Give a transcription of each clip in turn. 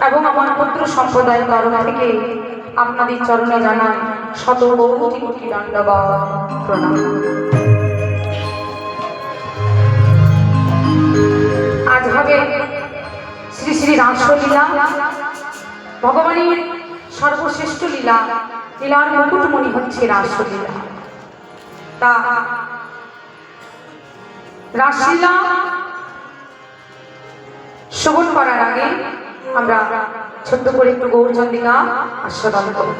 এবং আমার পুত্র সম্প্রদায়ের তরফ থেকে আপনাদের চরণে জানাই শত কোটি কোটি দণ্ডবাদ প্রণাম। আজ হবে শ্রী শ্রী রাসলীলা, ভগবানের সর্বশ্রেষ্ঠ লীলা। লীলার মুকুটমণি হচ্ছে রাসলীলা। তা রাসলীলা শ্রবণ করার আগে আমরা ছোট্ট করে একটু গৌরচন্দ্রিকা আস্বাদন করব।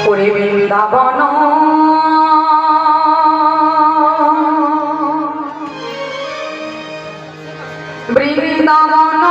ওরে বৃন্দাবন বৃন্দাবন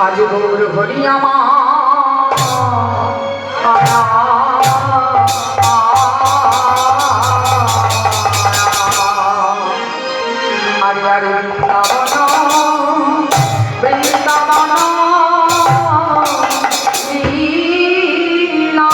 আজ গৌর হরি আমার আরে আরে বৃন্দাবন বৃন্দাবন লীলা।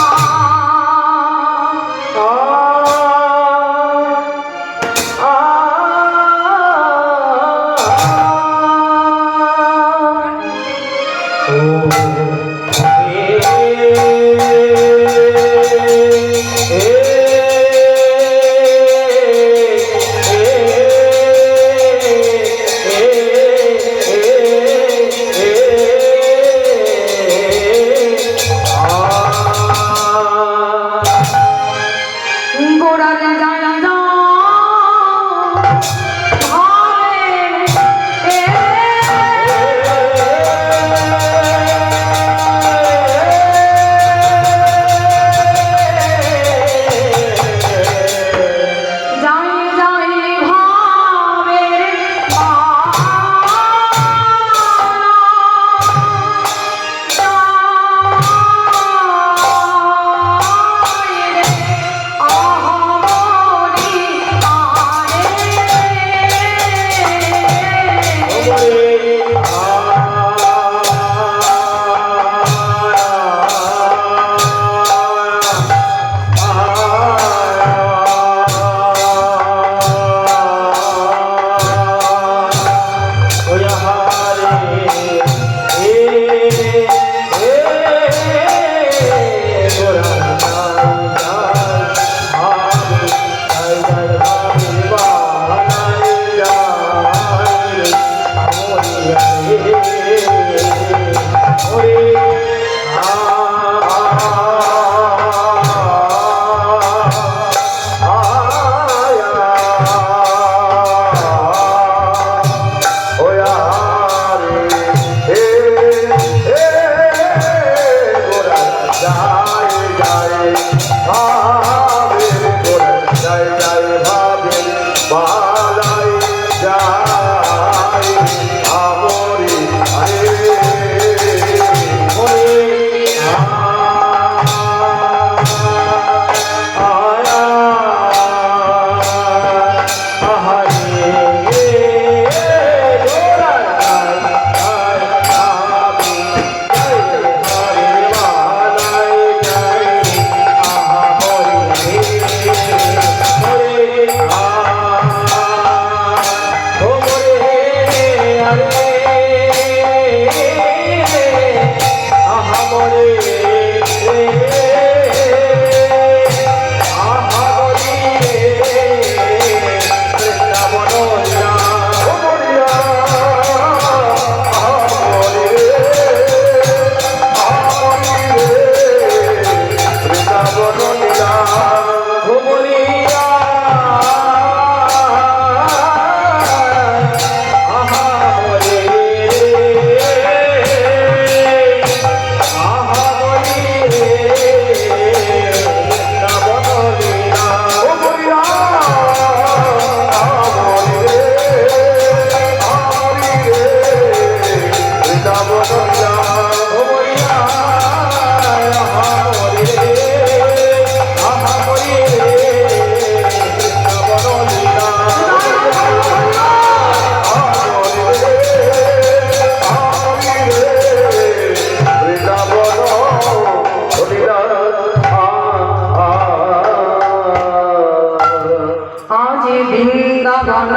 বৃন্দাবন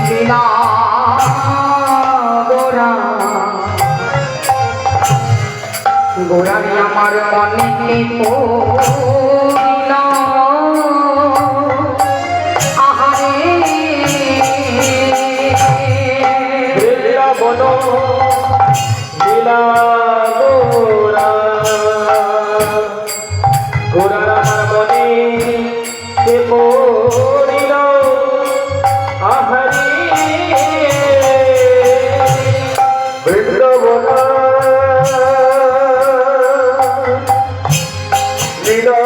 লীলা গোরা গোরারি আমার মনে পড়িল আহারে বৃন্দাবন লীলা গোরা গোরার আমার মনে পড়িল আহারে বৃন্দাবন লীলা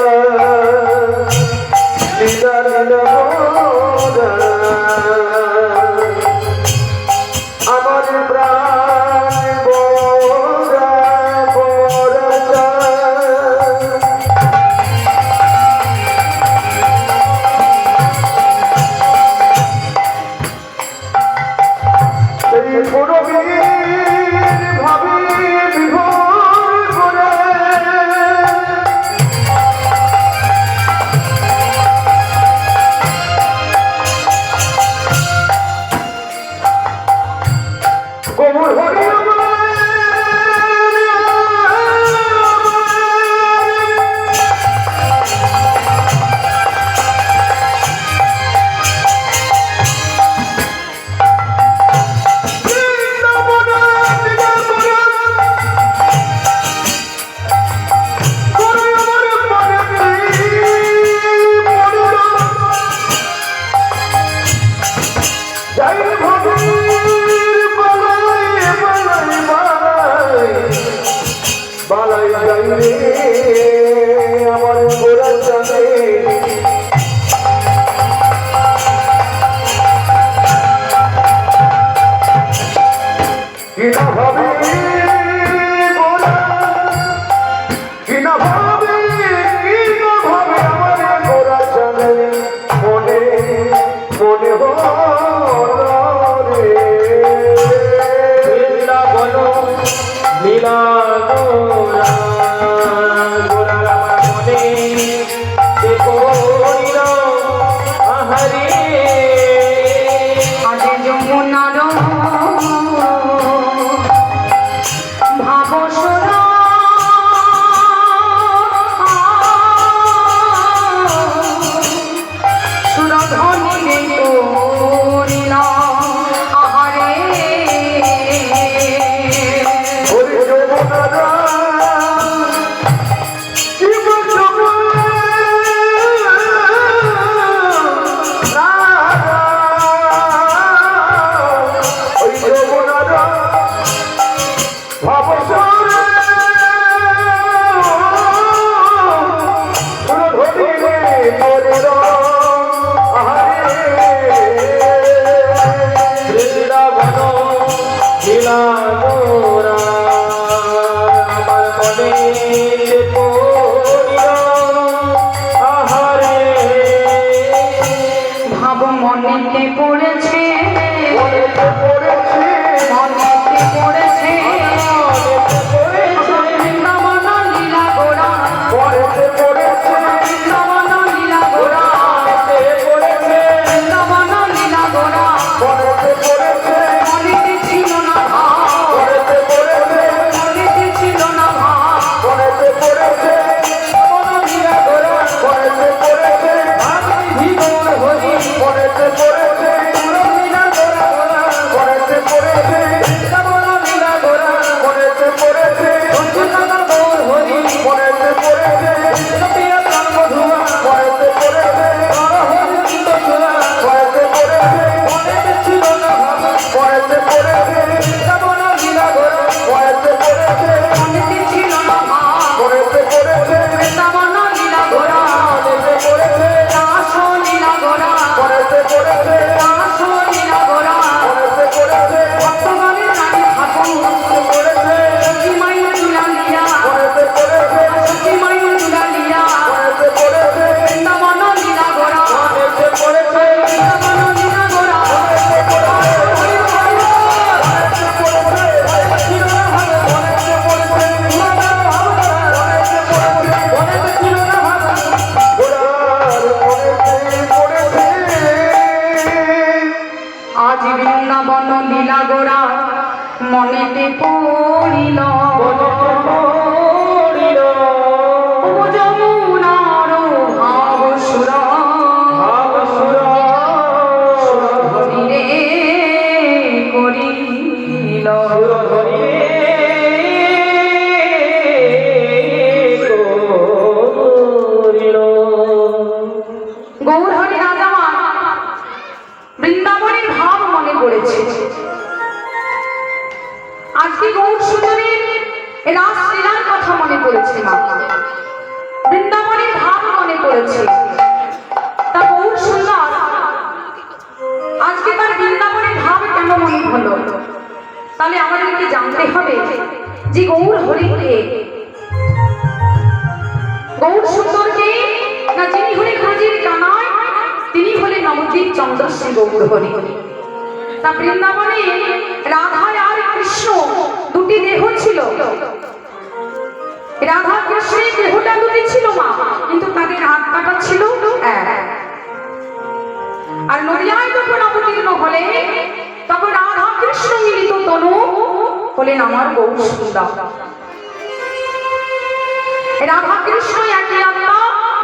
লীলা লীলা গোরা আমার প্রাণ গোরা গোরা সেই পুরবীর ভাবি বিভোর করে গোবর হরি বালাই যাই রে আমার গোরা চাঁদে কিনা ভাবে গোরা কিনা ভাবে আমার গোরা চাঁদে মনে মনে রে বৃন্দাবন লীলা গোরা গোরার আমার মনে পড়িল আহারে আজ যমুনার ভাবসরা রয়েছে। তা গৌর সুন্দর আজকে তার বৃন্দাবনের ভাব কেন মনে হলো? তাহলে আমাদেরকে জানতে হবে যে গৌর হরিকে, গৌর সুন্দরকে না যিনি হলেন ব্রজের কানাই, তিনি হলেন নবদ্বীপ চন্দ্রশ্রী গৌর হরি। তা বৃন্দাবনে রাধা আর কৃষ্ণ দুটি দেহ ছিল। রাধা কৃষ্ণের দেহটা দুটি ছিল মা, কিন্তু তাদের হাত কাটা ছিল এক। আর নদিয়ায় যখন অবতীর্ণ হলে তখন রাধা কৃষ্ণ মিলিত তনু হলেন আমার গৌর সুন্দর। রাধা কৃষ্ণ একই আত্মা,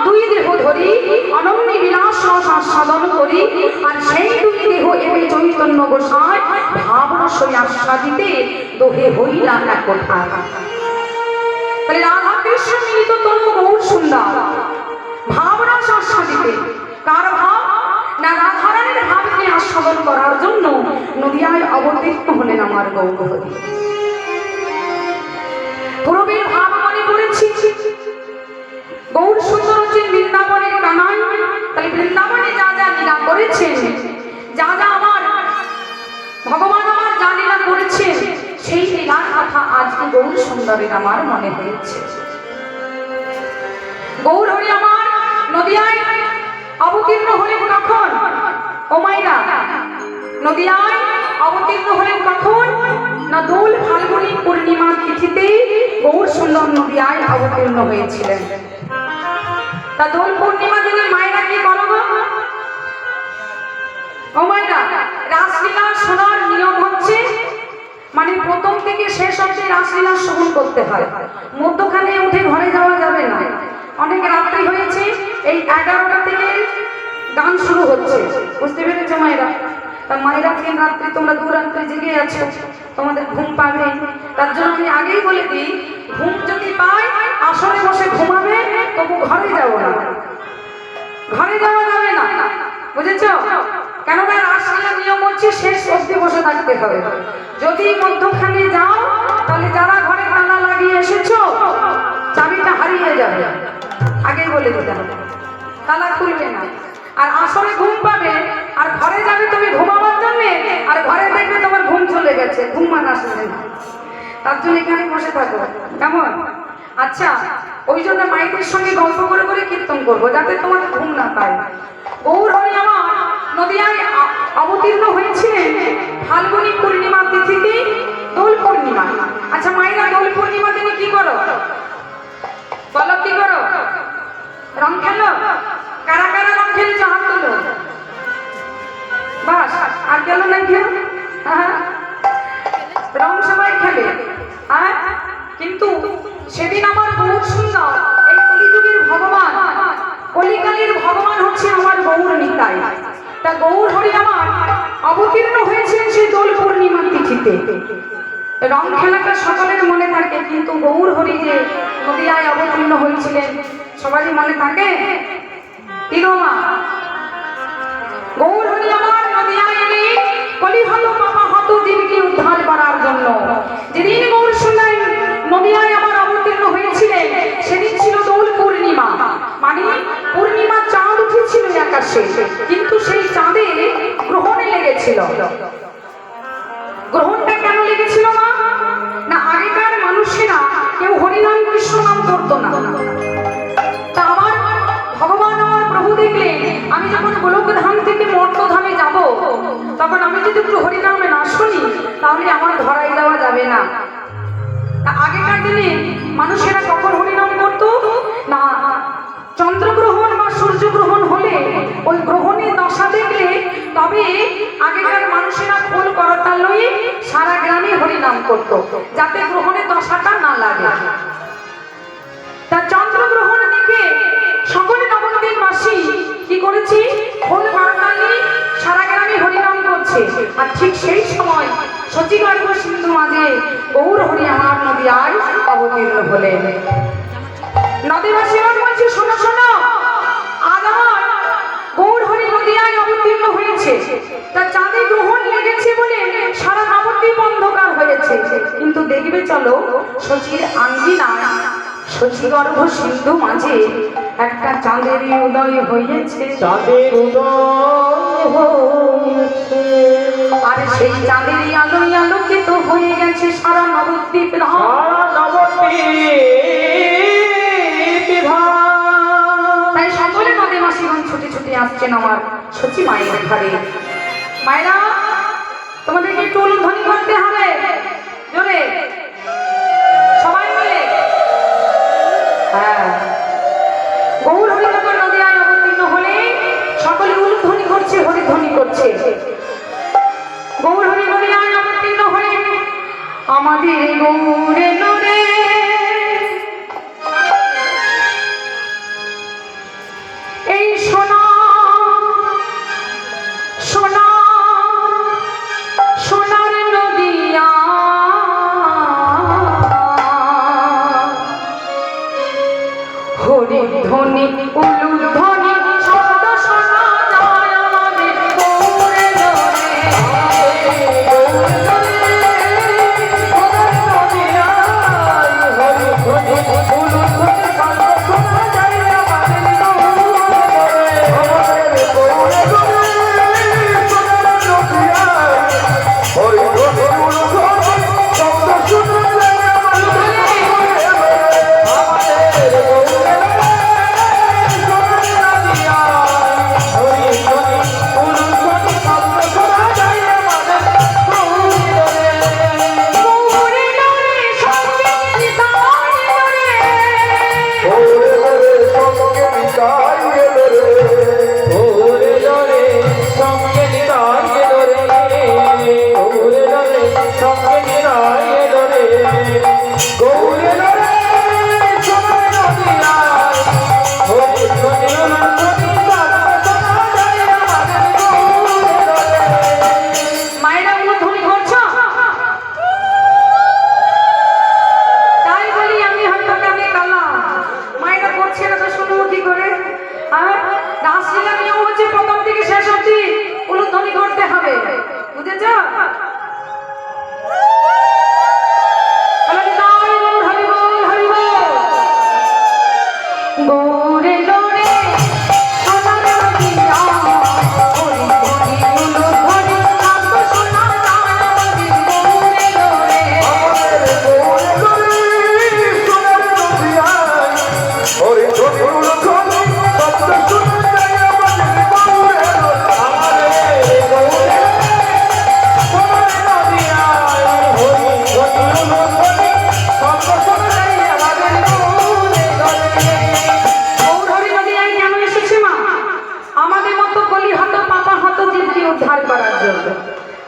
দুই দেহ ধরি অনন্য বিলাস রস আস্বাদন করি। আর সেই দুই দেহ এবে চৈতন্য গোসাই ভাবরসই আস্বাদিতে দোহে হইলা এক কোঠায়। তাহলে রাধা কৃষ্ণ মিলিত তনু গৌর সুন্দর ভাবরস আস্বাদিতে। কার ভাব? না রাধারানীর ভাবকে আস্বাদন করার জন্য নদিয়ায় অবতীর্ণ হলেন আমার গৌর হরি। পূর্বের ভাব মনে করেছি গৌর সুন্দর হচ্ছেন বৃন্দাবনের কানাই। তাই বৃন্দাবনে যা যা লীলা করেছেন, যা যা আমার ভগবান আমার যা লীলা করেছেন, সেই লীলার কথা আজকে গৌর সুন্দরের আমার মনে হয়েছে। গৌর হরি আমার নদিয়ায় অবতীর্ণ হলেন কখন? ও মাইরা, নদিয়ায় অবতীর্ণ হলেন কখন? না দোল ফাল্গুনী পূর্ণিমা তিথিতে গৌর সুন্দর নদিয়ায় অবতীর্ণ হয়েছিলেন। তা দোল পূর্ণিমা দিনে মায়েরা কি করো গো? ও মায়েরা, রাসলীলা শোনার নিয়ম হচ্ছে মানে প্রথম থেকে শেষ অবধি রাসলীলা শ্রবণ করতে হয়। মধ্যখানে উঠে ঘরে যাওয়া যাবে না। অনেক রাত্রি হয়েছে, এই 11টা থেকে গান শুরু হচ্ছে, বুঝতে পেরেছো মায়েরা? তা মায়েরা 3 রাত্রি তোমরা 2 রাত্রি জেগে আছো, তোমাদের ঘুম পাবে। তার জন্য আমি আগেই বলে দিই, ঘুম যদি পায় আসরে বসে ঘুমাবে, তবু ঘরে যাবো না, ঘরে যাওয়া যাবে না, বুঝেছো? কেননা রাসলীলার নিয়ম হচ্ছে শেষ অবধি বসে থাকতে হবে। যদি মধ্যখানে যাও তাহলে যারা ঘরে তালা লাগিয়ে এসেছো চাবিটা হারিয়ে যাবে, আগেই বলে দিতে হবে, তালা খুলবে না। আর আসরে ঘুম পাবে আর ঘরে যাবে তুমি ঘুমাবার জন্যে, আর ঘরে দেখবে তোমার ঘুম চলে গেছে, ঘুম মান আসবে না। তার জন্য এখানে বসে থাকো, কেমন? আচ্ছা, ওই জন্য মাইকের সঙ্গে গল্প করে করে কীর্তন করবো যাতে তোমার ঘুম না পায়। গৌর হরি আমার নদিয়ায় অবতীর্ণ হয়েছিলেন ফাল্গুনী পূর্ণিমা তিথিতে, দোল পূর্ণিমা। আচ্ছা মায়েরা, দোল পূর্ণিমা দিনে কি করো বলো? কি করো? রং খেলো? কারা কারা রং খেলেছো হাত তুলো। বাস, আর গেল না কেউ? রং সবাই খেলে। হ্যাঁ, কিন্তু সেদিন আমার গৌর সুন্দর, এই কলিযুগের ভগবান, কলিকালের ভগবান হচ্ছে আমার গৌর নিতাই। তা গৌর হরি আমার অবতীর্ণ হয়েছেন সেই দোল পূর্ণিমা তিথিতে। রং খেলাটা সকলের মনে থাকে, কিন্তু গৌর হরি যে নদিয়ায় অবতীর্ণ হয়েছিলেন সবারই মনে থাকে কি গো মা? গৌর হরি আমার নদিয়ায় এলে কলিহত পাপা হত জীবকে উদ্ধার করার জন্য। যেদিন গৌর সুন্দর নদিয়ায় আমার অবতীর্ণ হয়েছিলেন সেদিন ছিল দোল পূর্ণিমা, মানে পূর্ণিমা চাঁদ উঠেছিল আকাশে, কিন্তু সেই চাঁদে গ্রহণে লেগেছিল। গ্রহণটা কেন লেগেছিল মা? না আগেকার মানুষেরা কেউ হরিনাম কৃষ্ণ নাম করতো না। তা আমার ভগবান আমার প্রভু দেখলেন আমি যখন গোলকধাম থেকে মর্তধামে যাব, তখন আমি যদি একটু হরিনামে না শুনি তাহলে আমার ধরাই দেওয়া যাবে না। তা আগেকার দিনে মানুষেরা কখন হরিনাম করতো না, চন্দ্রগ্রহণ বা সূর্যগ্রহণ হলে ওই গ্রহণের দশা দেখলে তবে আগেকার মানুষেরা ফুল করতাল লয়ে সারা গ্রামে হরিনাম করত, যাতে গ্রহণের দশাটা না লাগে। তা চন্দ্রগ্রহণ দেখে সকলে নবদ্বীপবাসী কি করেছি, ফুল করতাল নিয়ে সারা গ্রামে হরিনাম করছে। আর ঠিক সেই সময় শচীগর্ভ সিন্ধু মাঝে গৌর হরি আমার নদিয়ায় অবতীর্ণ হলেন। নদীবাসী আমার বলছে, শোনো শোনো, আজ আমার গৌর হরি নদিয়ায় অবতীর্ণ হয়েছে। তা চাঁদে গ্রহণ লেগেছে বলে সারা নবদ্বীপ অন্ধকার হয়েছে, কিন্তু দেখবে চলো শচীর আঙ্গিনায় শচীগর্ভ সিন্ধু মাঝে একটা চাঁদেরই উদয় হয়েছে, চাঁদের উদয় হয়েছে, আর সেই চাঁদেরই আলোয় আলোকিত হয়ে গেছে সারা নবদ্বীপ ধাম। সারা নবদ্বীপ ধাম। তাই সকলে নদী মাসিগণ ছুটে ছুটে আসছেন আমার সচি মায়ের ঘরে। মায়েরা, তোমাদেরকে একটু উলুধ্বনি করতে হবে জোরে, সবাই মিলে। হ্যাঁ, গৌর হরিনগর নদীয়ায় অবতীর্ণ হলে সকলে উলুধ্বনি করছে, হরিধ্বনি করছে। গৌর হরি নদীয়ায় অবতীর্ণ হলে আমাদের গৌরে নরে এই সোনা সোনা সোনার নদিয়া হরিধ্বনি উলুধ্বনি শব্দ শোনা যায় আমাদের গৌরে নরে।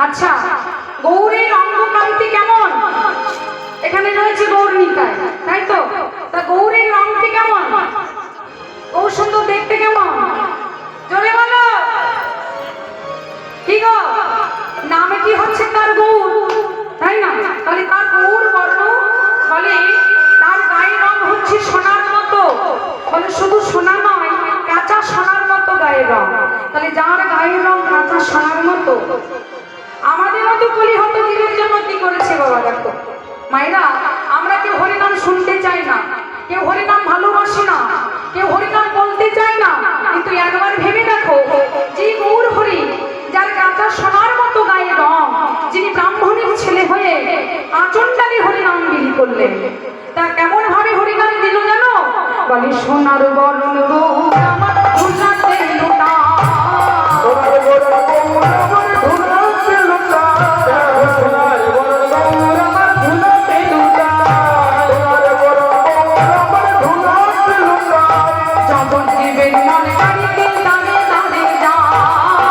আচ্ছা, গৌরের অঙ্গকান্তি কেমন? এখানে রয়েছে গৌরনিকায়, তাই তো? তা গৌরের রংটি কেমন? গৌর সুন্দর দেখতে কেমন? জোরে বলো। কি গো, নামে কি হচ্ছে তার গৌর, তাই না? তাহলে তার গৌর বর্ণ, ফলে তার গায়ের রং হচ্ছে সোনার মতো। ফলে শুধু সোনা নয়, কাঁচা সোনার মতো গায়ের রং। তাহলে যার গায়ের রং কাঁচা সোনার মতো, আমাদের মতো কলিহত জীবের জন্য কি করেছে বাবা? দেখো মায়েরা, আমরা কেউ হরিনাম শুনতে চাই না, কেউ হরিনাম ভালোবাসি না, কেউ হরিনাম বলতে চাই না, কিন্তু একবার ভেবে দেখো, যে গৌর হরি, যার কাঁচা সোনার মতো গায়ের রং, যিনি ব্রাহ্মণের ছেলে হয়ে আচণ্ডালী হরিনাম বিলি করলেন, তা কেমন ভাবে হরিনাম দিল জানো? বলে সোনার বরণ গৌর আমার ধুলাতে লোটা, সোনার বরণ গৌর আমার ধুলাতে লোটা, সোনার বরণ গৌর আমার ধুলাতে লোটা, সোনার বরণ গৌর আমার ধুলাতে লোটা, জগৎ জীবের মনে গাড়িতে দাঁড়ে দাঁড়ে যা,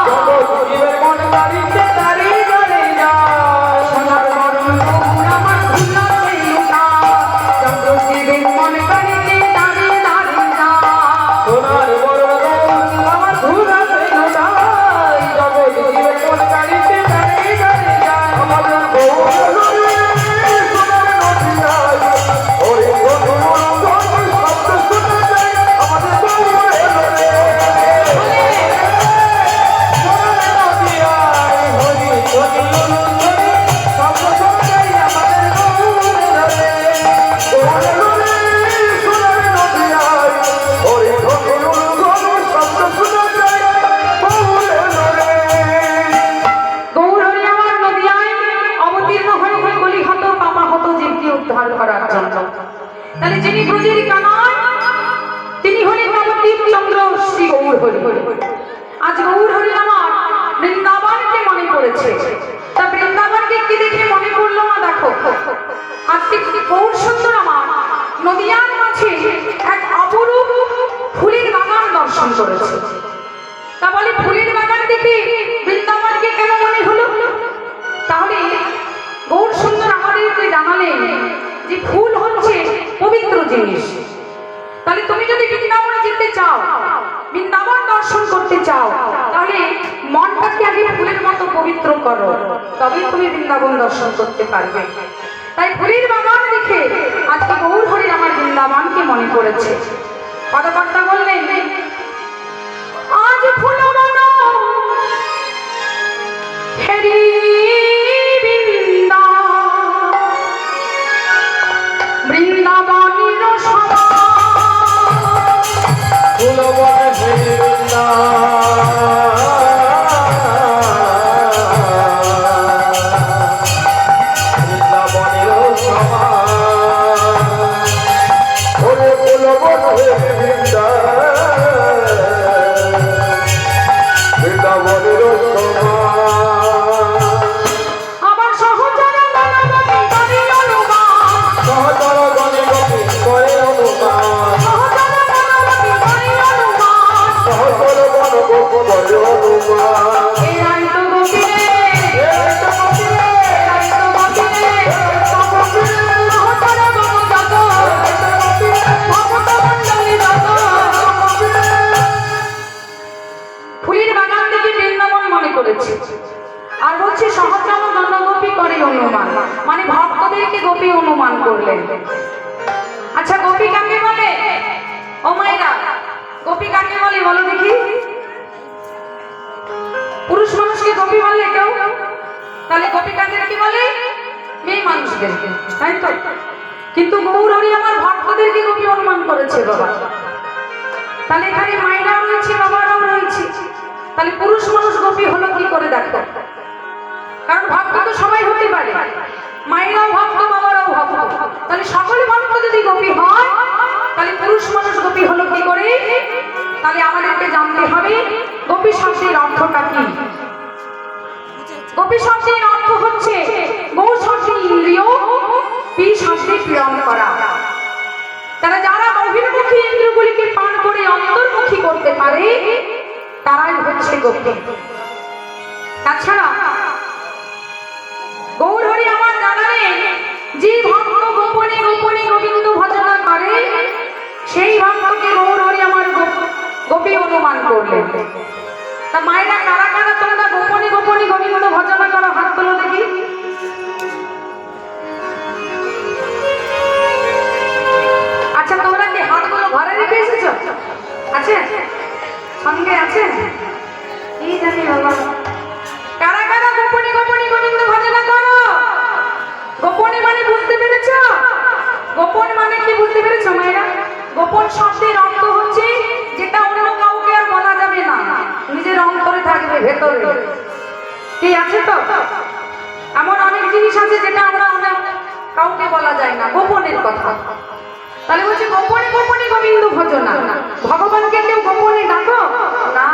জগৎ জীবের মন গাড়িতে দাঁড়িয়ে দাঁড়িয়ে যায়, সোনার বরণ গৌর আমার ধুলাতে লোটা, জগৎ জীবের মনে গাড়িতে দাঁড়িয়ে দাঁড়িয়ে যা, সোনার বরণ গৌর আমার ধুলাতে লোটা, জগৎ জীবের মন গাড়িতে দাঁড়িয়ে দাঁড়িয়ে যায়, আমাদের গৌর হরি সোনার নদিয়ায়, হরি গৌর গৌর শব্দ শোনা যায়, আমাদের গৌর হরি। হরি। আজ গৌর হরি আমার বৃন্দাবনকে মনে পড়েছে। তা বৃন্দাবনকে কি দেখে মনে পড়লো না দেখো, আজকে গৌর সুন্দর আমার নদিয়ার মাঝে এক অপরূপ ফুলের বাগান দর্শন করেছে। তা বলে ফুলের বাগান দেখে বৃন্দাবনকে কেন মনে হলো? তাহলে গৌর সুন্দর আমাদেরকে জানালেন যে ফুল হচ্ছে পবিত্র জিনিস। তাহলে তুমি যদি বৃন্দাবনে যেতে চাও, বৃন্দাবন দর্শন করতে চাও, তাহলে মনটাকে আগে ফুলের মতো পবিত্র করো, তবেই তুমি বৃন্দাবন দর্শন করতে পারবে। তাই ফুলের বাগান দেখে আজকে গৌর হরি আমার বৃন্দাবনকে মনে পড়েছে। পদকর্তা বললেন, আজ ফুল বন হেরি বৃন্দাবনের ফুলবনে বৃন্দা বৃন্দাবনের সমান, ওরে ফুলবনে বৃন্দা বৃন্দাবনের সমান। আবার সহচর গণগতি করে অনুমান, সহচর গণগতি করে অনুমান, সহচর গণগতি করে অনুমান, সহচর গণগতি করে অনুমান। এই আই তো গতি রে, এই তো গতি রে, এই তো গতি রে, সহচর গণগত, ভগত মণ্ডলী যত। ফুলের বাগান থেকে বৃন্দাবন মনে করেছে। আর বলছে সহচর গণগোপী করে অনুমান, মানে ভক্তদেরকে গোপী অনুমান করলেন। আচ্ছা গোপী কাকে বলে? ও মায়েরা, গোপী কাকে বলে বলো দেখি? পুরুষ মানুষকে গোপী বললে কেউ? তাহলে গোপী কাদেরকে বলে? মেয়ে মানুষদেরকে, তাই তো? কিন্তু গৌর হরি আমার ভক্তদেরকে গোপী অনুমান করেছে বাবা। তাহলে এখানে মায়েরাও রয়েছে, বাবারাও রয়েছে, তাহলে পুরুষ মানুষ গোপী হলো কি করে দেখো? কারণ ভক্ত তো সবাই হতে পারে, মায়েরাও ভক্ত, বাবারাও ভক্ত, তাহলে সকল ভক্ত যদি গোপী হয়, তাহলে পুরুষ মানুষ গোপী হলো কি করে? তাহলে আমাদেরকে জানতে হবে গোপী শব্দের অর্থটা কি। গোপী শব্দের অর্থ হচ্ছে গৌ শব্দে ইন্দ্রিয়, পি শব্দে প্রেরণ করা। তারা যারা বহির্মুখী ইন্দ্রিয়গুলিকে পান করে অন্তর্মুখী করতে পারে, তারাই হচ্ছে গোপী। তাছাড়া গৌর হরি আমার জানালেন, যে ভক্ত গোপনে গোপনে গোবিন্দ ভজনা করে, সেই ভক্তকে গৌর হরি আমার গোপী অনুমান করলেন। তা মায়েরা কারা কারা তোমরা গোপনে গোপনে গোবিন্দ ভজনা করো? হাত তোলো দেখি। আচ্ছা তোমরা কি হাতগুলো ঘরে রেখে এসেছো? আছে সঙ্গে আছে? কি জানি বাবা, কারা কারা গোপনে গোপনে গোবিন্দ ভজনা করো? গোপনে মানে বুঝতে পেরেছ? গোপন মানে কি বুঝতে পেরেছ মায়েরা? গোপন শব্দের অর্থ হচ্ছে যেটা অন্য কাউকে আর বলা যাবে না, নিজের অন্তরে থাকবে, ভেতরে। কি আছে তো? এমন অনেক জিনিস আছে যেটা আমরা অনেক কাউকে বলা যায় না, গোপনের কথা। তাহলে বলছে গোপনে গোপনে গোবিন্দ ভজনা। ভগবানকে কেউ গোপনে ডাকো না।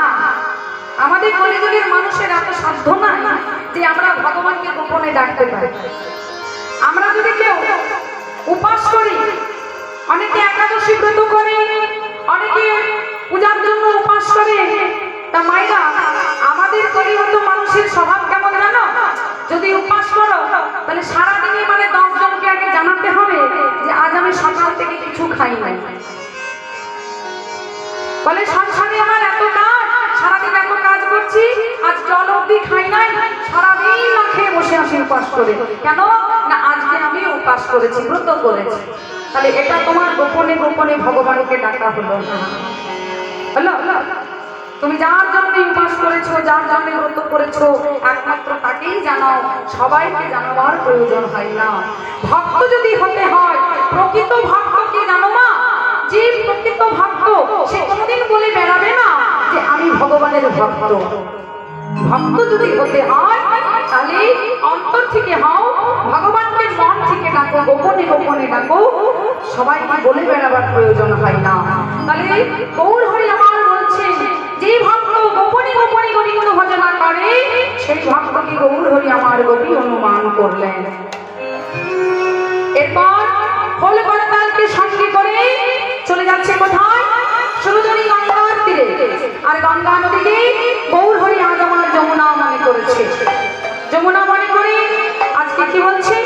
আমাদের কলিযুগের মানুষের এত সাধ্য নাই যে আমরা ভগবানকে গোপনে ডাকতে পারি। আমরা যদি কেউ উপাস করি, অনেকে একাদশী ব্রত করে, অনেকে পূজার জন্য উপাস করে, তা মায়েরা আমাদের কলিযুগ মানুষের স্বভাব কেমন জানো? যদি উপাস করো তাহলে সারাদিনে মানে 10 জনকে আগে জানাতে হবে যে আজ আমি সকাল থেকে কিছু খাই নাই। বলে সংসারে আমার এত কাজ, সারাদিন এত কাজ করছি, আজ জল অবধি খাই নাই, সারাদিন না খেয়ে বসে আছি উপাস করে। কেন না? আজকে আমি উপাস করেছি, ব্রত করেছি। তাহলে এটা তোমার গোপনে গোপনে ভগবানকে ডাকা হলো না। হলো? তুমি যার জন্য উপাস করেছো, যার জন্য ব্রত করেছো, একমাত্র তাকেই জানাও, সবাইকে জানাবার প্রয়োজন হয় না। ভক্ত যদি হতে হয়, প্রকৃত ভক্তকে জানো মা। যে প্রকৃত ভক্ত সে কোনোদিন বলে বেড়াবে না যে আমি ভগবানের ভক্ত। ভক্ত যদি হতে হয় তাহলে অন্তর থেকে হও, ভগবানকে মন থেকে ডাকো, গোপনে গোপনে ডাকো, সবাইকে বলে বেড়াবার প্রয়োজন হয় না। তাহলে গৌর হরি আমার বলছে সেই ভক্তকে গৌর হরি আমার গোপী অনুমান করলেন। এরপর খোল করতালকে সঙ্গে করে চলে যাচ্ছে কোথায়? সুরধনী গঙ্গার তীরে। আর গঙ্গা নদীকে গৌর হরি আজ আমার যমুনা মনে করেছে। যমুনা মনে করে আজকে কি বলছে?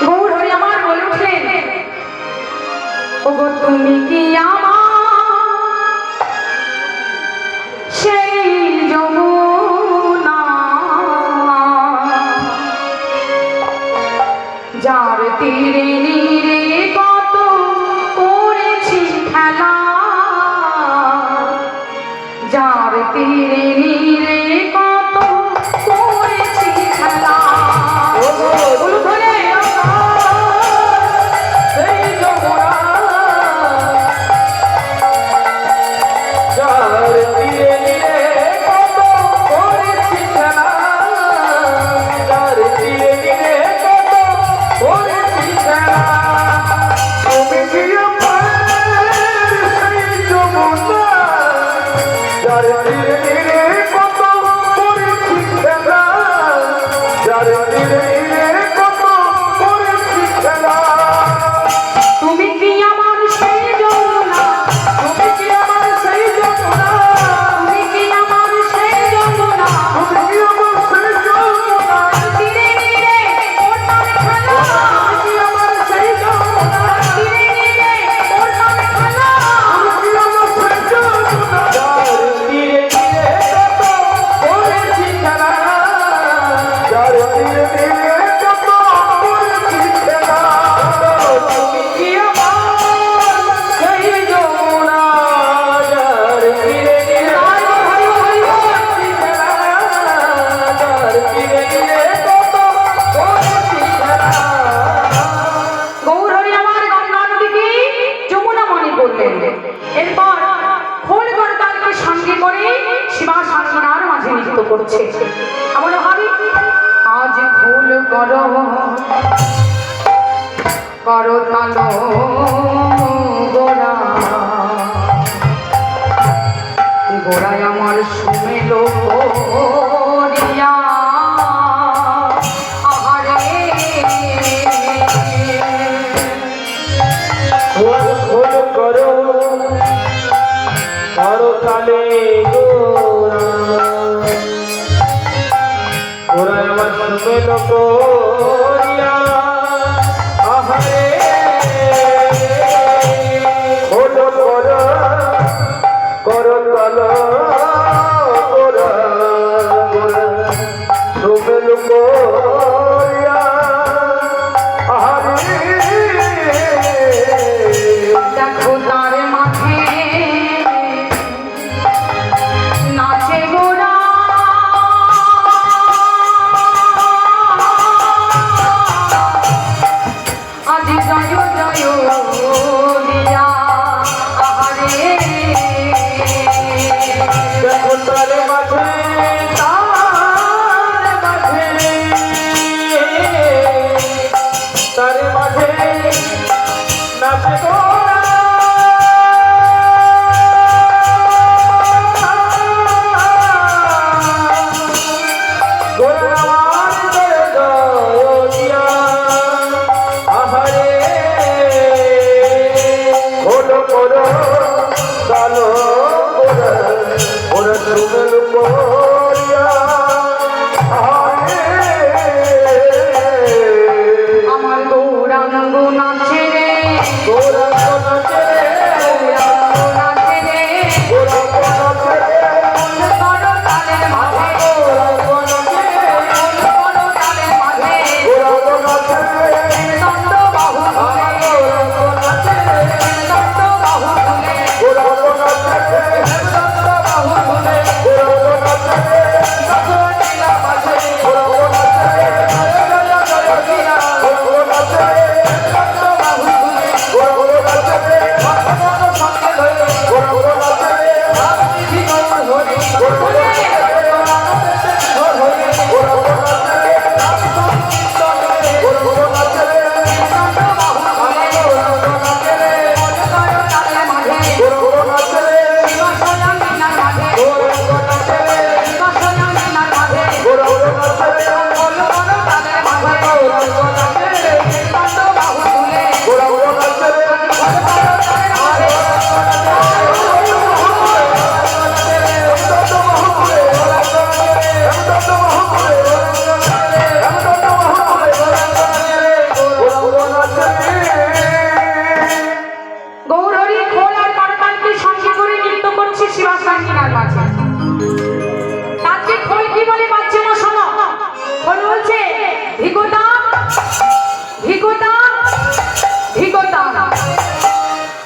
গৌর হরি আমার বলে উঠলেন, ওগো তুমি কি আমার সেই যমুনা যার তীরে নীরে কত করেছি খেলা, যার তীরে নীরে কত করেছি খেলা। বলুন ধরে সেই যমুনা যার তীরে নীরে কত করেছি খেলা, যার তীরে নীরে কত করেছি খেলা। তুমি কি আমার সেই যমুনা যার তীরে নীরে কত করেছি খেলা, যার তীরে নীরে কত করেছি খেলা। তুমি কি আমার সেই যমুনা, তুমি কি আমার সেই যমুনা, তুমি কি আমার সেই যমুনা তুমি কি আমার সেই যমুনা, তীরে নীরে করতাম খেলা, তুমি কি আমার সেই যমুনা, তীরে নীরে করতাম খেলা। তুমি কি আমার সেই যমুনা, যার তীরে তীরে কত করেছি খেলা, যার তীরে তীরে কত করেছি খেলা। তুমি কি আমার সেই যমুনা, যার তীরে তীরে করেছি খেলা, যার তীরে তীরে কত করেছি খেলা। গৌর হরি আমার গঙ্গা নদীকে যমুনা মনে করলেন। এরপর খোল করতালকে সঙ্গে করে শিবা সাধনার মাঝে নৃত্য করছে। এমন ভাবি আজ খোল করো করতাল গোড়া, গোড়ায় আমার সুমেলো করিয়া আহারে। খোল খোল করো করো তালে গোরা, গোরায় আমার সুমেল করিয়া আহারে। খোল করো করো তাল গোরা, গোরা সুমেল করিয়া আহারে। দেখো তার মাঠে নাচে গোরা, শিবাসার মিনার মাঝে। আজকে খোল কি বলে বাচ্চা না শোনো, খোল বলছে ভিগোদান ভিগোদান ভিগোদান,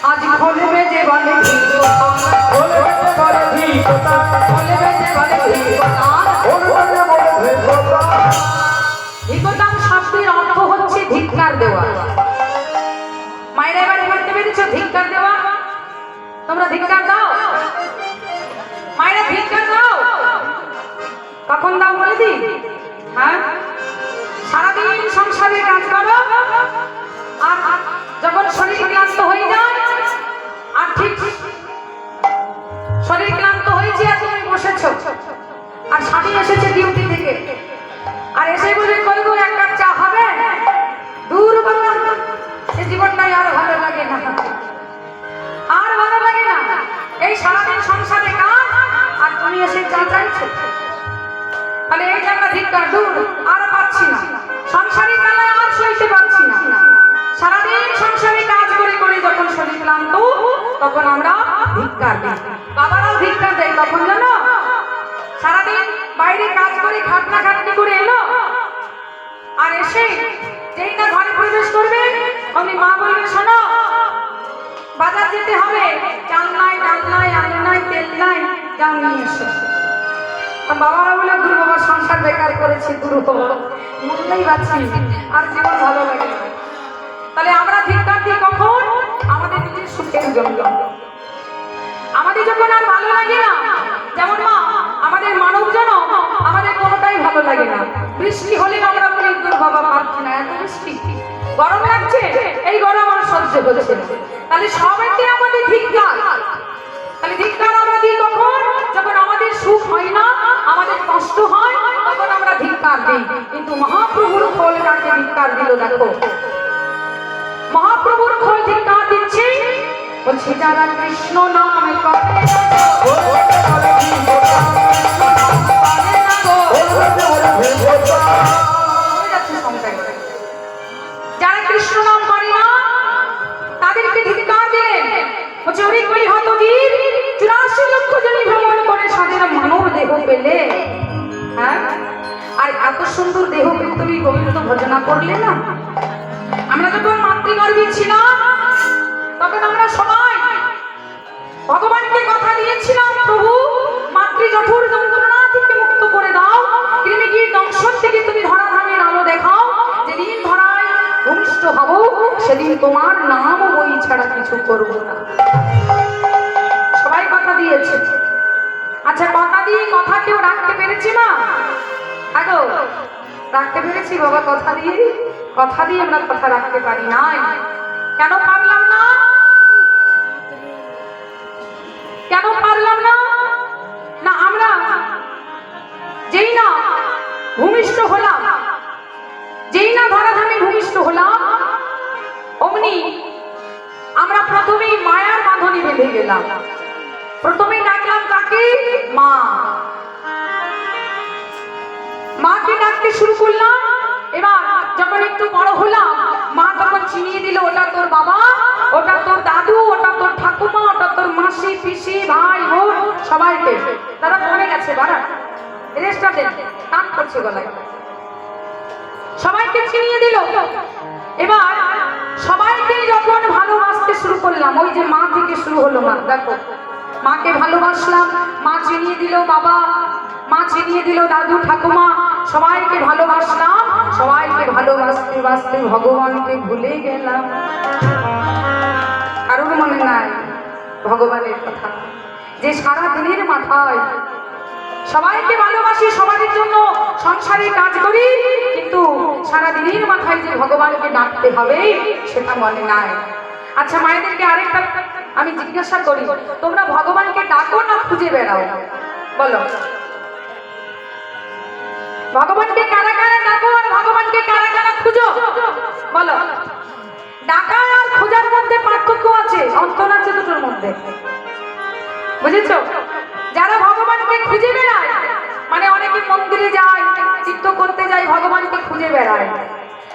আজ খোল বেজে বলে ভিগোদান, খোল বেজে বলে ভিগোদান, খোল বেজে বলে ভিগোদান। খোল বেজে বলে ভিগোদান। ভিগোদান শব্দের অর্থ হচ্ছে ধিক্কার দেওয়া। মায়েরা এবার বুঝতে পেরেছো ধিক্কার দেওয়া? তোমরা ধিক্কার দাও, মায়েরা ধিক্কার দাও। কখন দাও বলে দি? হ্যাঁ, সারাদিন সংসারে কাজ করো, আর যখন শরীর ক্লান্ত হয়ে যায়, আর ঠিক শরীর ক্লান্ত হয়েছে আর তুমি বসেছো, আর স্বামী এসেছে ডিউটি থেকে, আর এসে বলে কই গো এক কাপ চা হবে? দূর বাবা, এই জীবনটাই আর ভালো লাগে না, আর ভালো লাগে না। এই সারাদিন সংসারে কাজ আর তুমি এসে চা চাইছো, তাহলে এই যে আমরা ধিক্কার, দূর আর পাচ্ছি না, সংসারী জ্বালায় আর সইতে পারছি না। সারাদিন সংসারে কাজ করে করে যখন শরীর ক্লান্ত, তখন আমরা ধিক্কার দিই। বাবারাও ধিক্কার দেয় তখন, জানো? সারাদিন বাইরে কাজ করে খাটনা খাটনি করে এলো, আর এসে যেই না ঘরে প্রবেশ করবে, আমি মা বলবে শোনো বাজার যেতে হবে, চাল নাই, ডাল নাই, আলু নাই, তেল নাই, যাও নিয়ে এসো। বাবারা বলে দূর বাবা, সংসার বেকার করেছি, দূর বাবা, মরলেই বাঁচি, আর জীবন ভালো লাগে না। তাহলে আমরা ধিক্কার দিই কখন? আমাদের নিজের সুখের জন্য। আমাদের যখন আর ভালো লাগে না, যেমন মা আমাদের মানব জনম, আমাদের কোনোটাই ভালো লাগে না। বৃষ্টি হলে আমরা বলি দূর বাবা, পারছি না, এত বৃষ্টি, গরম লাগছে, এই গরম আর সহ্য হচ্ছে না। তাহলে সবাইকে আমাদের ধিক্কার। তাহলে ধিক্কার আমরা দিই কখন? যখন আমাদের সুখ হয় না, আমাদের কষ্ট হয়, তখন আমরা ধিক্কার দিই। কিন্তু মহাপ্রভুর খোল কাকে ধিক্কার দিল দেখো। মহাপ্রভুর খোল ধিক্কার দিচ্ছে, বলছে যারা কৃষ্ণ নামে করে খোল বেজে বলে ভিগোদান, খোল বেজে বলে ভিগোদান। যারা কৃষ্ণ নাম করে না, তাদেরকে ধিক্কার দিলেন। বলছে ওরে কই হত জীব, 84 লক্ষ জনি ভ্রমণ করে সাদের মানব দেহ পেলে। হ্যাঁ, আর এত সুন্দর দেহ পেয়ে তুমি গোবিন্দ ভজনা করলে না। আমরা যখন মাতৃগর্ভে ছিলাম, তখন আমরা সবাই ভগবানকে কথা দিয়েছিলাম, প্রভু মাতৃ জঠর যন্ত্রণা থেকে মুক্ত করে দাও, কৃমিকীট দংশন থেকে তুমি ধরাধামের আলো দেখাও, যেদিন ধরায় ভূমিষ্ঠ হব সেদিন তোমার নাম বই ছাড়া কিছু করব না। সবাই কথা দিয়েছে। আচ্ছা, কথা দিয়ে কথা কেউ রাখতে পেরেছি না? আগো রাখতে পেরেছি বাবা, কথা দিয়ে আমরা কথা রাখতে পারি নাই। কেন পারলাম না? কেন পারলাম না? না, আমরা যেই না ভূমিষ্ঠ হলাম, যেই না ধরাধামে ভূমিষ্ঠ হলাম, অমনি আমরা প্রথমেই মায়ার বাঁধনে বেঁধে গেলাম। প্রথমেই ডাকলাম তাকে মা, মাকে ডাকতে শুরু করলাম। এবার যখন একটু বড় হলাম, মা তখন চিনিয়ে দিল, ওটা তোর বাবা, ওটা তোর দাদু, ওটা তোর ঠাকুমা, ওটা তোর মাসি, পিসি, ভাই, বোন, সবাইকে। তারা পড়ে গেছে, বাড়া রেস্টটা দেন, কান করছে গলায়, সবাইকে চিনিয়ে দিল। এবার সবাইকে যখন ভালোবাসতে শুরু করলাম, ওই যে মা থেকে শুরু হলো। মা দেখো, মাকে ভালোবাসলাম, মা চিনিয়ে দিল বাবা, মা চিনিয়ে দিল দাদু, ঠাকুমা, সবাইকে ভালোবাসলাম। সবাইকে ভালোবাসতে বাসতে ভগবানকে ভুলে গেলাম। কারোর মনে নাই ভগবানের কথা, যে সারা দিনের মাথায় সবাইকে ভালোবাসি, সবার জন্য সংসারে কাজ করি, কিন্তু সারা দিনের মাথায় যে ভগবানকে ডাকতে হবে সেটা মনে নাই। আচ্ছা, মায়েদেরকে আরেকটা আমি জিজ্ঞাসা করি, তোমরা ভগবানকে ডাকো না খুঁজে বেড়াও? বলো, ভগবানকে কারা কারা ডাকো আর ভগবানকে কারা কারা খুঁজো? বলো। ডাকা আর খোঁজার মধ্যে পার্থক্য আছে, অন্তর আছে দুটোর মধ্যে, বুঝেছো? যারা ভগবানকে খুঁজে বেড়ায়, মানে অনেকে মন্দিরে যায়, চিত্ত করতে যায়, ভগবানকে খুঁজে বেড়ায়।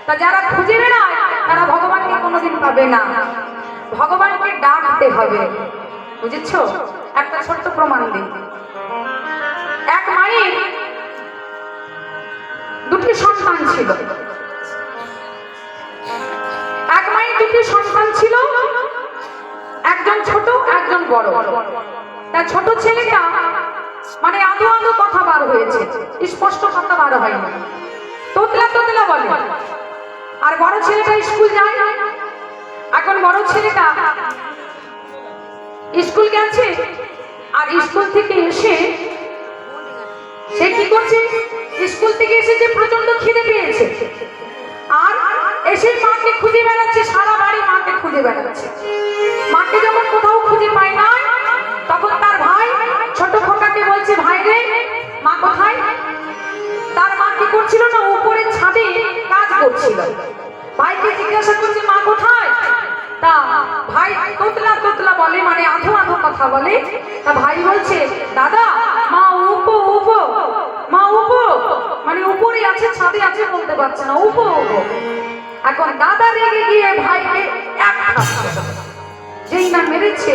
তা যারা খুঁজে বেড়ায় তারা ভগবানকে কোনোদিন পাবে না। ভগবানকে ডাকতে হবে, বুঝেছো? একটা ছোট্ট প্রমাণ দিই। এক মায়ের দুটি সন্তান ছিল। এক মায়ের দুটি সন্তান ছিল, একজন ছোট একজন বড়। তার ছোট ছেলেটা মানে আদো আদো কথা বার হয়েছে, স্পষ্ট কথা বার হয়নি, তোতলা তোতলা বলে। আর বড় ছেলেটা স্কুল যায়। এখন বড় ছেলেটা স্কুল গেছে, আর স্কুল থেকে এসে সে কি করছে, স্কুল থেকে এসে যে প্রচন্ড খিদে পেয়েছে, আর এসে মাকে খুঁজে বেড়াচ্ছে, সারা বাড়ি মাকে খুঁজে বেড়াচ্ছে। মাকে যখন কোথাও খুঁজে পায় না, তখন তার ভাই ছোট খোকাকে বলছে, ভাই রে মা কোথায়? তার মা কি করছিল না, উপরে ছাদে কাজ করছিল। ভাইকে জিজ্ঞাসা করছে মা কোথায়? তা ভাই তোতলা তোতলা বলে, মানে আধো আধো কথা বলে। তা ভাই বলছে, দাদা মা উপো উপো, মা উপো, মানে উপরে আছে, ছাদে আছে বলতে পারছে না, উপো উপো। এখন দাদা রেগে গিয়ে ভাইকে এক থাপ্পড় যেই না মেরেছে,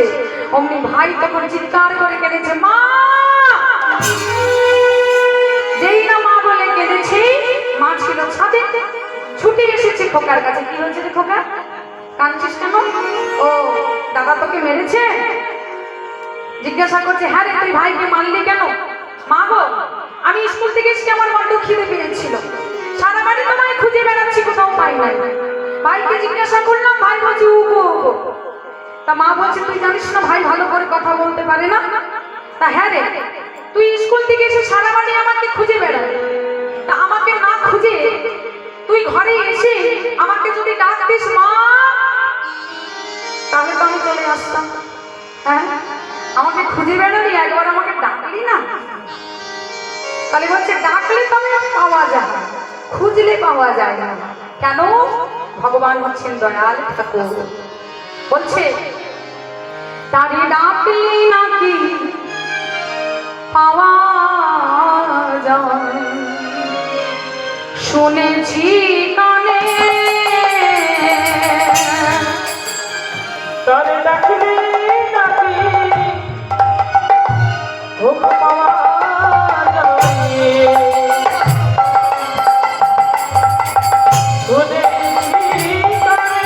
অমনি ভাই তখন চিৎকার করে কেঁদেছে, মা। যেই না মা বলে কেঁদেছে, মা ছিল ছাদে, ছুটে এসেছে খোকার কাছে। কি হয়েছে রে খোকা, কাঁদছিস কেন? ও দাদা তোকে মেরেছে? জিজ্ঞাসা করছে, হ্যাঁ রে তুই ভাইকে মারলি কেন? মা গো, আমি স্কুল থেকে এসে আমার বড্ড খিদে পেয়েছিল, সারা বাড়ি তোমায় খুঁজে বেড়াচ্ছি, কোথাও পাই নাই। ভাইকে জিজ্ঞাসা করলাম, ভাই বলছে উগো উগো। তা মা বলছে, তুই জানিস না ভাই ভালো করে কথা বলতে পারে না? তা হ্যাঁ রে, তুই স্কুল থেকে এসে সারা বাড়ি আমাকে খুঁজে বেড়ালি, তা আমাকে না খুঁজে তুই ঘরে এসে আমাকে যদি ডাকতিস মা, তাহলে তো আমি চলে আসতাম। হ্যাঁ, আমাকে খুঁজে বেড়ালি, একবার আমাকে ডাকলি না। তাহলে বলছে, ডাকলে তবে পাওয়া যায়, খুঁজলে পাওয়া যায় না। কেন? ভগবান হচ্ছেন দয়াল ঠাকুর। বলছে, তারে ডাকলে নাকি পাওয়া যায়, শুনেছি কানে। তারে ডাকলে নাকি ভোগ পাওয়া যায়, শুনেছি কানে।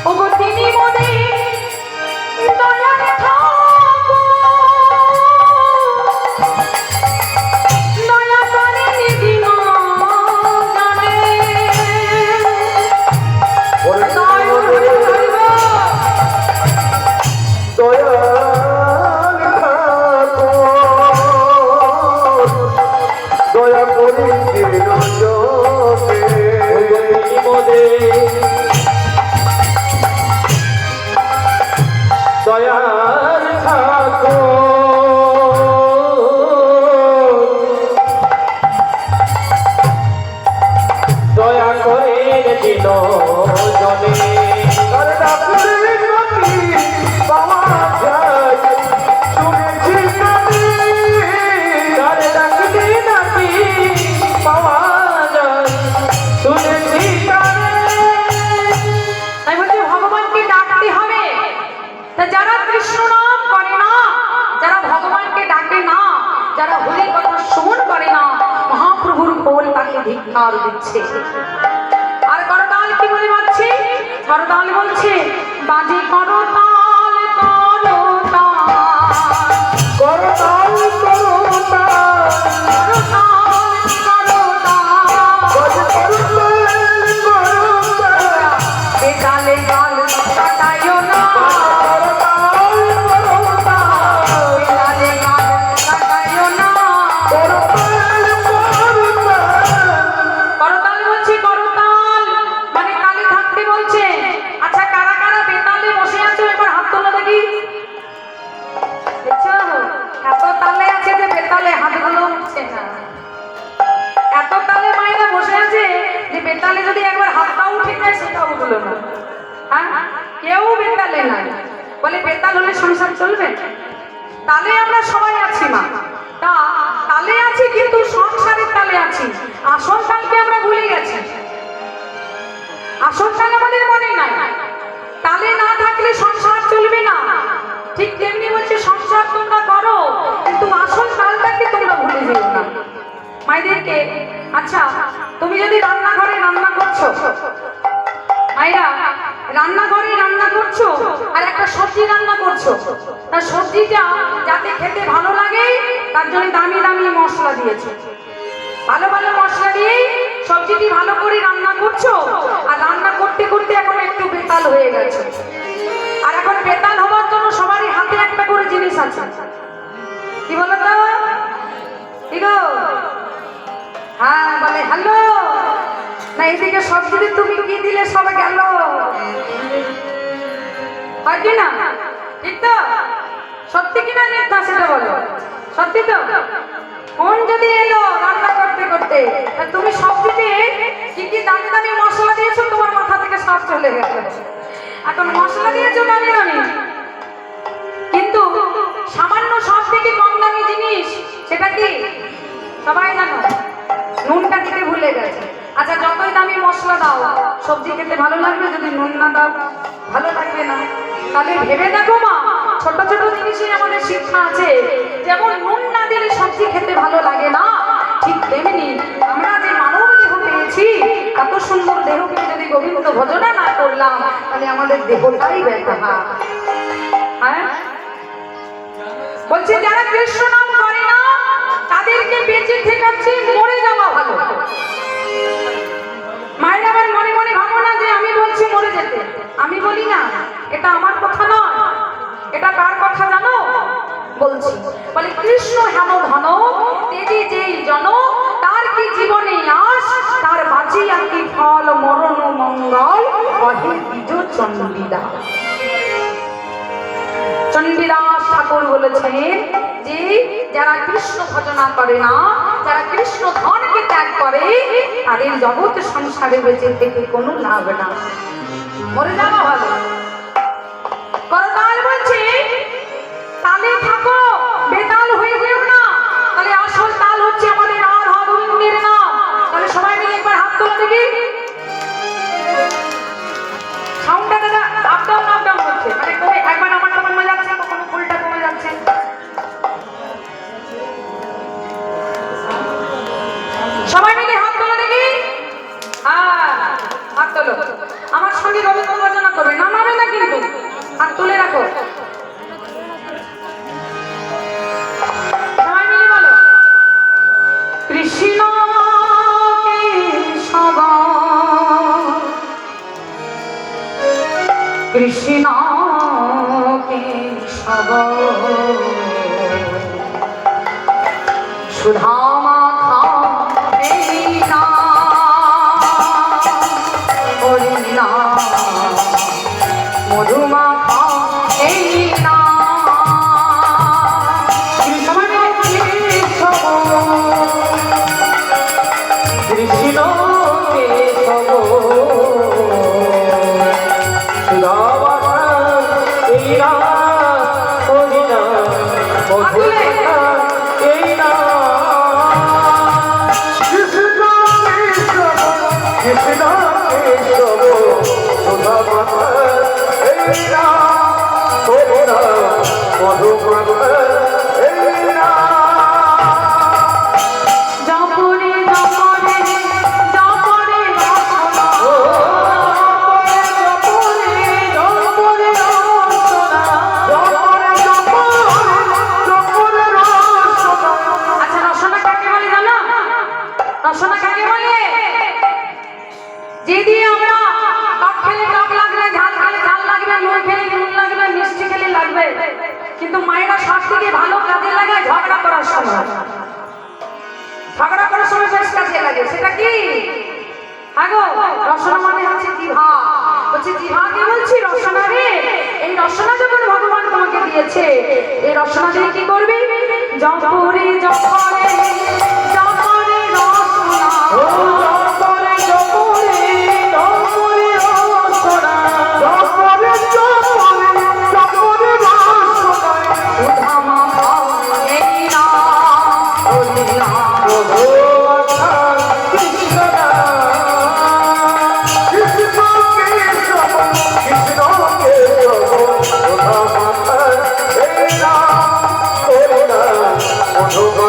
ওগো তিনি মনে দয়াল ঠাকুর, দয়া করেন দিন জানে। দয়া করি দয়াল ঠাকুর, দয়া করে দিন জনে। তারে ডাকলে নাকি পাওয়া যায়, শুনেছি কানে। তারে ডাকলে নাকি পাওয়া যায়, শুনেছি কানে। তাই বলছে ভগবানকে ডাকতে হবে। তা যারা কৃষ্ণ নাম করে না, যারা ভগবানকে ডাকে না, যারা হরির কথা শ্রবণ করে না, মহাপ্রভুর খোল তাকে ধিক্কার দিচ্ছে। আর করতাল কি বলে বাজছে? করতাল বলছে, বাজে করতাল করতাল করতাল করতাল, করতাল করতাল, বেতালে গাল কাটাইও না, বেতালে গাল কাটাইও না। করতাল বলছে, করতাল মানে তালে থাকতে বলছে। আচ্ছা, কারা কারা বেতালে বসে আছো এবার হাত তোলো দেখি। দেখছো, এত তালে আছে যে বেতালে হাতগুলো উঠছে না। এত তালে মায়েরা বসে আছে যে বেতালে যদি একবার হাতটা উঠে যায় সেটা উঠলো না। হ্যাঁ, কেউ বেতালে নাই, বলে বেতাল হলে সংসার চলবে? তালে আমরা সবাই আছি মা, তা তালে আছি কিন্তু সংসারের তালে আছি, আসল তালকে আমরা ভুলে গেছি। আসল তাল আমাদের মনে নাই। তালে না থাকলে সংসার চলবে না, ঠিক আচ্ছা, তুমি যদি রান্নাঘরে রান্না করছো, মায়েরা রান্নাঘরে রান্না করছো আর একটা সবজি রান্না করছো, তার সবজিটা যাতে খেতে ভালো লাগে তার জন্য দামি দামি মশলা দিয়েছে, ভালো ভালো মশলা দিয়ে সবজিটি ভালো করে রান্না করছো। আর রান্না করতে করতে এখন একটু বেতাল হয়ে গেছে, আর এখন বেতাল হওয়ার জন্য সবারই হাতে একটা করে জিনিস আছে। কি বলো তো? কি গো? হ্যাঁ বলে হ্যালো না, এদিকে সবজিতে তুমি কি দিলে সবে গেল, হয় কি না? ঠিক তো? সত্যি কিনা মিথ্যা সেটা বলো। সত্যি তো? কোন যদি এলো রান্না করতে করতে, তুমি সবজিতে কি কি দামি দামি মশলা দিয়েছো, তোমার মাথা থেকে সব চলে গেছে। এখন মশলা দিয়েছো দামি দামি, কিন্তু সামান্য সব থেকে কম দামি জিনিস সেটা কি সবাই জানো? নুনটা দিতে ভুলে গেছে। আচ্ছা, যতই দামি মশলা দাও সবজি খেতে ভালো লাগবে, যদি নুন না দাও ভালো লাগবে না। তাহলে ভেবে দেখো মা, ছোট ছোট জিনিসে আমাদের শিক্ষা আছে। যেমন নুন না দিলে সবজি খেতে ভালো লাগে না, ঠিক তেমনি আমরা যে মানব দেহ পেয়েছি, এত সুন্দর দেহকে যদি গোবিন্দ ভজনা না করলাম তাহলে আমাদের দেহটাই ব্যথা। হ্যাঁ বলছে, যারা কৃষ্ণ নাম করে না তাদেরকে বেঁচে থেকে মরে যাওয়া ভালো। মায়ের আবার মনে মনে ভাবো না যে আমি বলছি মরে যেতে, আমি বলি না, এটা আমার কথা নয়, এটা কার কথা জানো? বলছি, বলে কৃষ্ণ হেন ধন তেজি যেই জন, তার কি জীবনে আস, তার বাঁচিয়া কি ফল মরণ মঙ্গল, অহে দ্বিজ চণ্ডীদাস। চণ্ডীদাস ঠাকুর বলেছেন যে যারা কৃষ্ণ ভজনা করে না, যারা কৃষ্ণ ধনকে ত্যাগ করে, তাদের জগৎ সংসারে বেঁচে থেকে কোনো লাভ না, মরে যাওয়া ভালো। করতাল বলছে তালে থাকো, বেতাল হয়ে যেও না। তাহলে আসল তাল হচ্ছে আমাদের রাধা গোবিন্দের নাম। তাহলে সবাই মিলে একবার হাত তোলা দেখি। সাউন্ডটা দাদা আপ ডাউন হচ্ছে, মানে কমে, একবার আমারটা কমে যাচ্ছে, কখনো ফুলটা কমে যাচ্ছে। সবাই মিলে হাত তোলা দেখি। হ্যাঁ হাত তোলো, আমার সঙ্গে গোবিন্দ ভজনা করবে, নামাবে না কিন্তু, হাত তুলে রাখো। সবাই মিলে বলো, কৃষ্ণ কেশব কৃষ্ণ কেশব সুধামা মধুমা এই না কৃষ্ণ কৃষ্ণ কেশব সুধামা এই না, হরি না, মধুমা এই না। কৃষ্ণ কেশব কৃষ্ণ কেশব সুধামা এই না, হরি না, মধুমা এই না। জপরে জপরে জপরে রসনা, জপরে জপরে রসনা, জপরে জপরে রসনা। আচ্ছা রসনা কাকে বলে জানো? রসনা কাকে বলে? যে দিয়ে আমরা টক খেলে টক লাগবে, ঝাল খেলে ঝাল লাগবে, নুন খেলে নুন লাগবে, মিষ্টি খেলে লাগবে, কিন্তু মায়েরা সব থেকে ভালো কাজে লাগায় ঝগড়া করার সময়। ঝগড়া করার সময় বেশ কাজে লাগে। সেটা কি? আগো রসনা মানে হচ্ছে জিভা। বলছে জিভাকে বলছি রসনা রে, এই রসনা যখন ভগবান তোমাকে দিয়েছে, এই রসনা দিয়ে কি করবি? জপরে জপরে জপরে রসনা, জপরে জপরে জপরে রসনা, জপরে জপরে জপরে রসনা। সুধামা এই না, হরি না, প্রভু আচ্ছা কৃষ্ণ না, কৃষ্ণ কেশব কৃষ্ণ কেশব সুধামা এই না, হরি না, মধুমা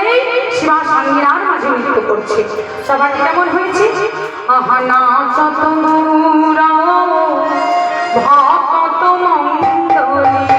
বলেই শিবা সাঙ্গিনার মাঝে নৃত্য করছে। সবাই কেমন হয়েছে? আহা নাচত গৌরা ভক্ত মণ্ডলী।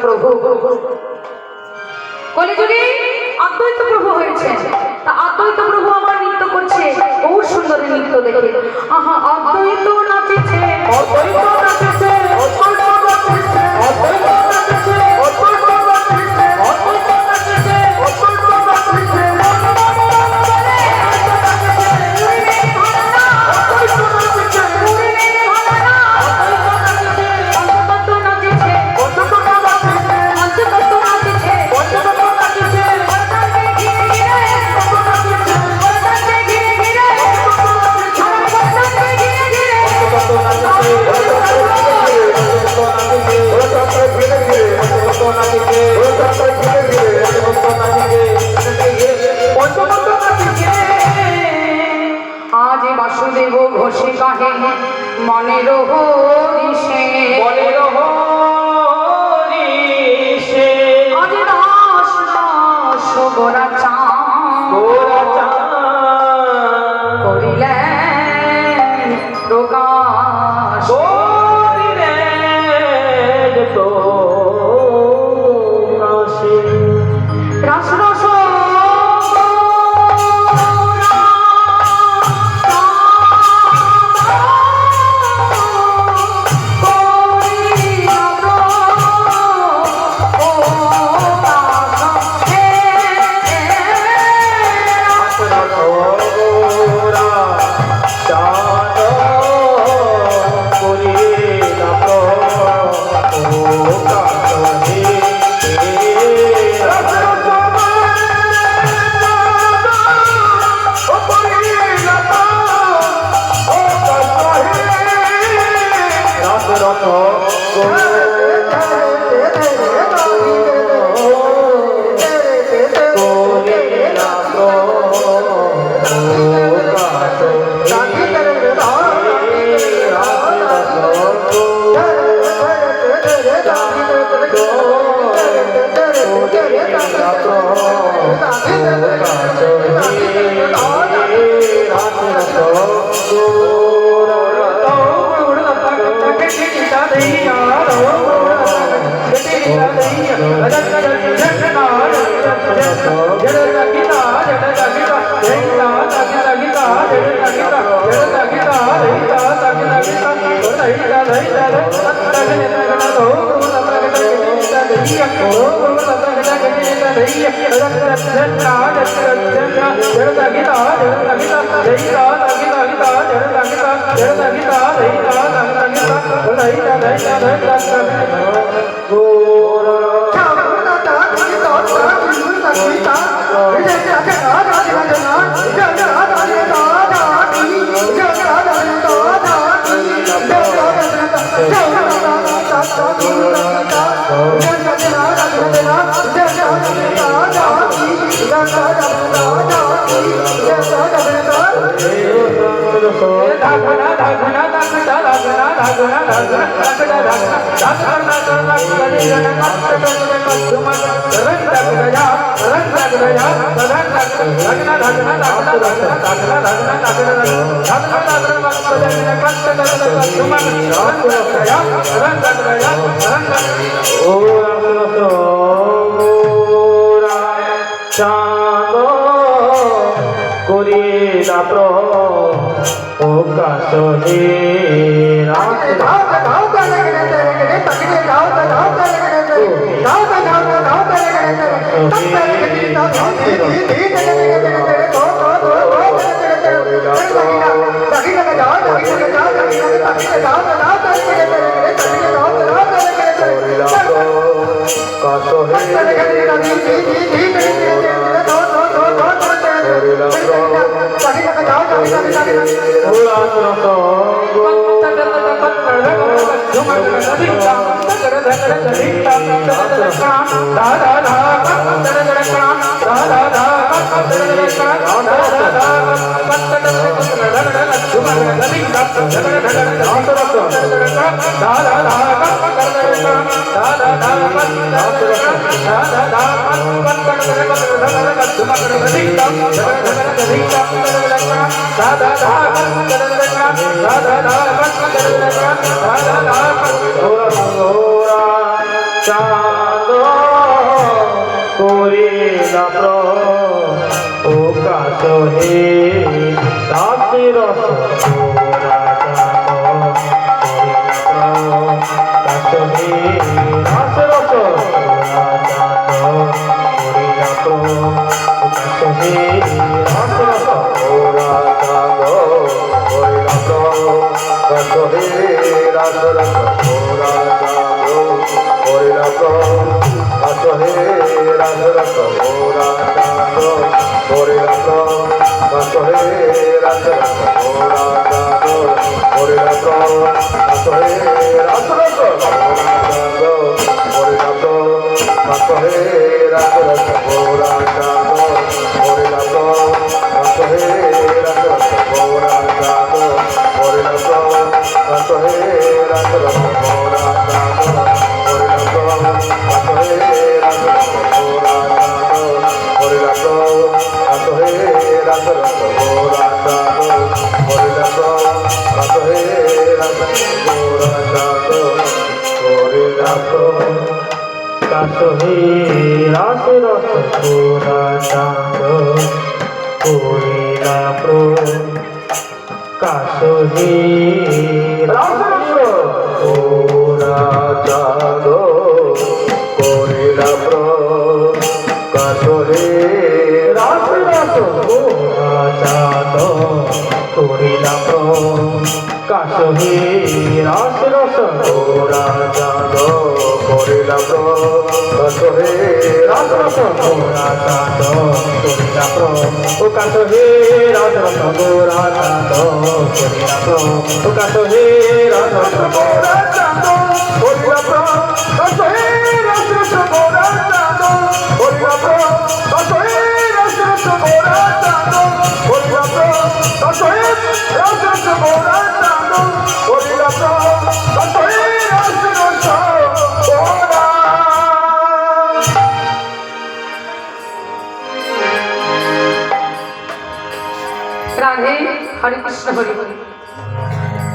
প্রভু কলিযুগে অদ্বৈত প্রভু হয়েছে। তা অদ্বৈত প্রভু আবার নৃত্য করছে, বহু সুন্দর নৃত্য দেখে। আহা অদ্বৈত নাচেছে, অদ্বৈত নাচেছে, অদ্বৈত নাচেছে, অদ্বৈত নাচেছে, অদ্বৈত নাচেছে, অদ্বৈত নাচেছে, অদ্বৈত নাচেছে, Oh, রাসরস কাশহে রাস রস রস গোরা চাঁদ করিলা প্রকাশ হে রস রস গোরা চাঁদ করিলা প্রকাশ হে রস রস গোরা চাঁদ করিলা প্রকাশ হে রস রস গোরা চাঁদ করিলা প্রকাশ হে রস রস গোরা চাঁদ করিলা প্রকাশ হে রস রস গোরা চাঁদ করিলা প্রকাশ হে রস রস গোরা চাঁদ করিলা প্রকাশ হে রস রস গোরা চাঁদ করিলা প্রকাশ হে রস রস গোরা চাঁদ করিলা প্রকাশ হে রস রস গোরা চাঁদ করিলা প্রকাশ হে রস রস গোরা। রাধে হরে কৃষ্ণ হরে